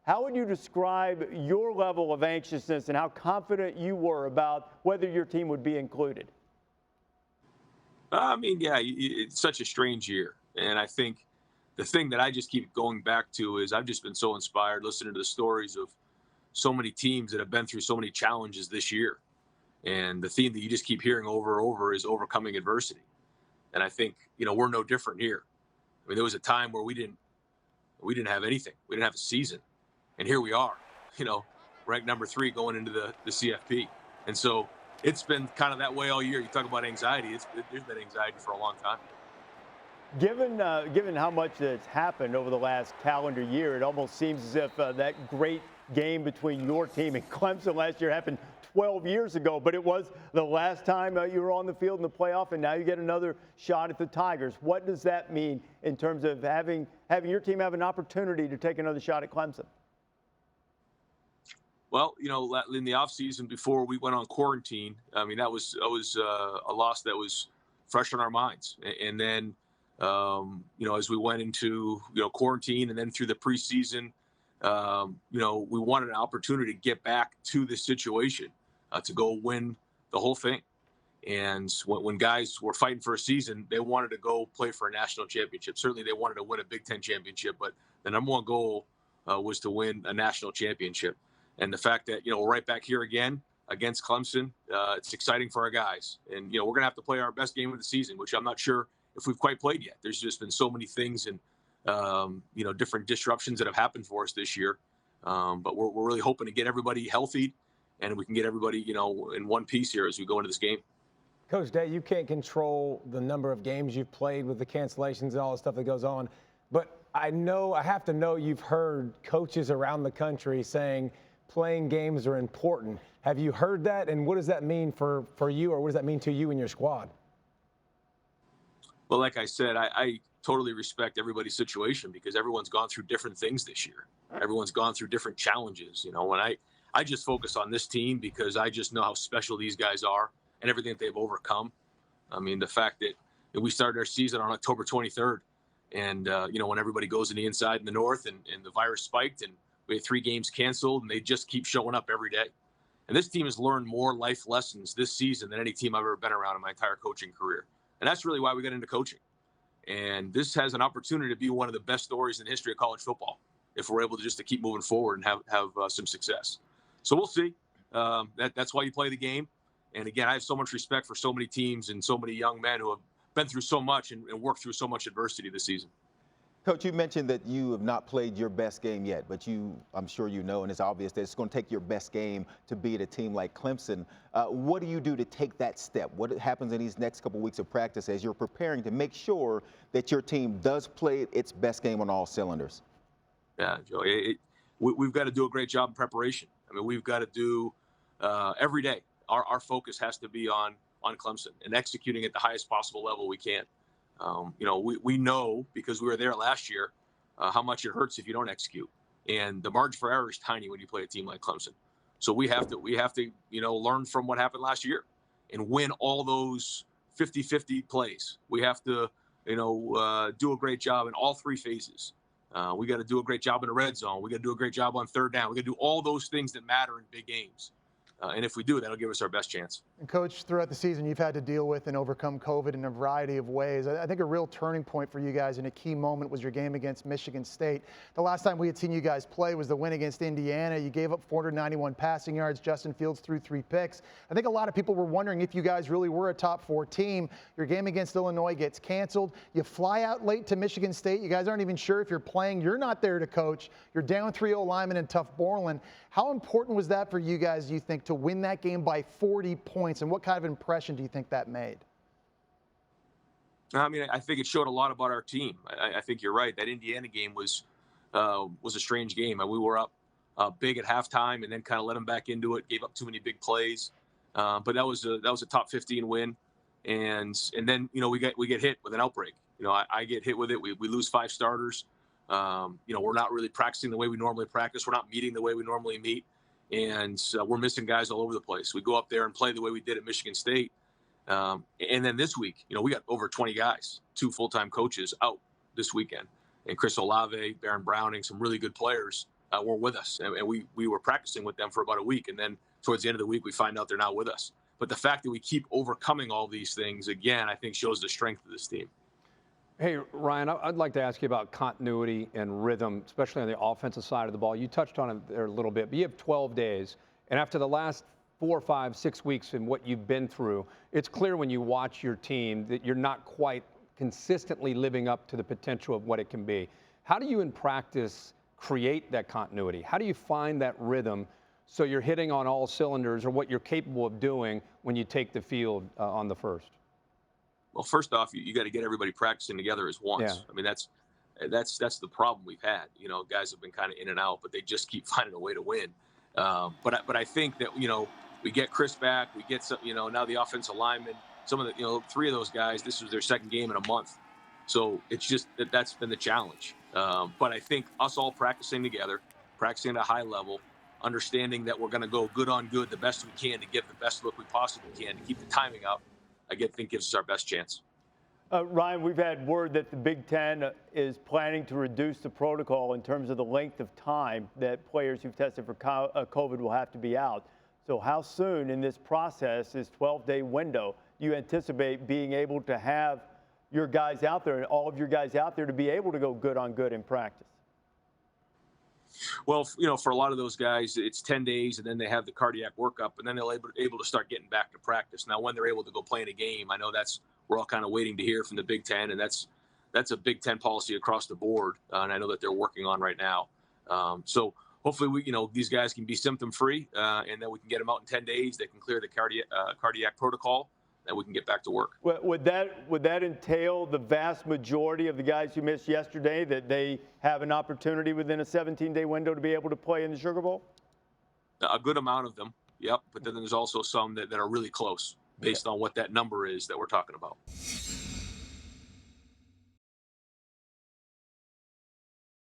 How would you describe your level of anxiousness and how confident you were about whether your team would be included? I mean, yeah, it's such a strange year. And I think the thing that I just keep going back to is I've just been so inspired listening to the stories of so many teams that have been through so many challenges this year. And the theme that you just keep hearing over and over is overcoming adversity. And I think, we're no different here. I mean, there was a time where we didn't have anything. We didn't have a season. And here we are, you know, ranked number 3 going into the CFP. And so it's been kind of that way all year. You talk about anxiety. There's been anxiety for a long time. Given how much that's happened over the last calendar year, it almost seems as if that great game between your team and Clemson last year happened 12 years ago, but it was the last time you were on the field in the playoff, and now you get another shot at the Tigers. What does that mean in terms of having your team have an opportunity to take another shot at Clemson? Well, in the offseason before we went on quarantine, I mean, that was a loss that was fresh on our minds. And then, as we went into, quarantine and then through the preseason, we wanted an opportunity to get back to this situation, to go win the whole thing. And when guys were fighting for a season, they wanted to go play for a national championship. Certainly they wanted to win a Big Ten championship, but the number one goal was to win a national championship. And the fact that, we're right back here again against Clemson, it's exciting for our guys. And, we're going to have to play our best game of the season, which I'm not sure if we've quite played yet. There's just been so many things and, different disruptions that have happened for us this year. But we're really hoping to get everybody healthy and we can get everybody, in one piece here as we go into this game. Coach Day, you can't control the number of games you've played with the cancellations and all the stuff that goes on. But I have to know you've heard coaches around the country saying playing games are important. Have you heard that? And what does that mean for you, or what does that mean to you and your squad? Well, like I said, I totally respect everybody's situation because everyone's gone through different things this year. Everyone's gone through different challenges. When I just focus on this team because I just know how special these guys are and everything that they've overcome. I mean, the fact that we started our season on October 23rd and, when everybody goes in the inside in the north and the virus spiked and we had 3 games canceled and they just keep showing up every day. And this team has learned more life lessons this season than any team I've ever been around in my entire coaching career. And that's really why we got into coaching. And this has an opportunity to be one of the best stories in the history of college football if we're able to keep moving forward and have some success. So we'll see. That's why you play the game. And again, I have so much respect for so many teams and so many young men who have been through so much and worked through so much adversity this season. Coach, you mentioned that you have not played your best game yet, but I'm sure you know, and it's obvious that it's going to take your best game to beat a team like Clemson. What do you do to take that step? What happens in these next couple of weeks of practice as you're preparing to make sure that your team does play its best game on all cylinders? Yeah, Joe, we've got to do a great job in preparation. I mean, we've got to do every day. Our focus has to be on Clemson and executing at the highest possible level we can. We know because we were there last year how much it hurts if you don't execute, and the margin for error is tiny when you play a team like Clemson. So we have to learn from what happened last year and win all those 50-50 plays. We have to do a great job in all 3 phases. We got to do a great job in the red zone. We got to do a great job on third down. We got to do all those things that matter in big games. And if we do, that'll give us our best chance. And Coach, throughout the season, you've had to deal with and overcome COVID in a variety of ways. I think a real turning point for you guys and a key moment was your game against Michigan State. The last time we had seen you guys play was the win against Indiana. You gave up 491 passing yards. Justin Fields threw 3 picks. I think a lot of people were wondering if you guys really were a top 4 team. Your game against Illinois gets canceled. You fly out late to Michigan State. You guys aren't even sure if you're playing. You're not there to coach. You're down 3-0 linemen in Tough Borland. How important was that for you guys, do you think, to win that game by 40 points? And what kind of impression do you think that made? I mean, I think it showed a lot about our team. I think you're right. That Indiana game was a strange game. We were up big at halftime and then kind of let them back into it, gave up too many big plays. But that was a top 15 win. And then, we get hit with an outbreak. I get hit with it. We lose 5 starters. We're not really practicing the way we normally practice. We're not meeting the way we normally meet. And we're missing guys all over the place. We go up there and play the way we did at Michigan State. And then this week, we got over 20 guys, 2 full-time coaches out this weekend. And Chris Olave, Baron Browning, some really good players. were with us, and we were practicing with them for about a week, and then towards the end of the week we find out they're not with us. But the fact that we keep overcoming all these things again, I think shows the strength of this team. Hey, Ryan, I'd like to ask you about continuity and rhythm, especially on the offensive side of the ball. You touched on it there a little bit, but you have 12 days. And after the last 4, 5, 6 weeks and what you've been through, it's clear when you watch your team that you're not quite consistently living up to the potential of what it can be. How do you in practice create that continuity? How do you find that rhythm so you're hitting on all cylinders, or what you're capable of doing when you take the field on the first? Well, first off, you got to get everybody practicing together as once. Yeah. I mean, that's the problem we've had. You know, guys have been kind of in and out, but they just keep finding a way to win. But I think that, you know, we get Chris back, we get some, you know, now the offensive linemen, some of the, you know, 3 of those guys, this was their second game in a month. So it's just that's been the challenge. But I think us all practicing together, practicing at a high level, understanding that we're going to go good on good the best we can to give the best look we possibly can to keep the timing up, I think gives us our best chance. Ryan, we've had word that the Big Ten is planning to reduce the protocol in terms of the length of time that players who've tested for COVID will have to be out. So how soon in this process, this 12-day window, do you anticipate being able to have your guys out there and all of your guys out there to be able to go good on good in practice? Well, you know, for a lot of those guys, it's 10 days, and then they have the cardiac workup, and then they're able to start getting back to practice. Now, when they're able to go play in a game, I know we're all kind of waiting to hear from the Big Ten, and that's a Big Ten policy across the board, and I know that they're working on right now. So hopefully, these guys can be symptom-free, and then we can get them out in 10 days. They can clear the cardiac protocol, and we can get back to work. Would that entail the vast majority of the guys who missed yesterday, that they have an opportunity within a 17-day window to be able to play in the Sugar Bowl? A good amount of them, yep. But then there's also some that are really close based on what that number is that we're talking about.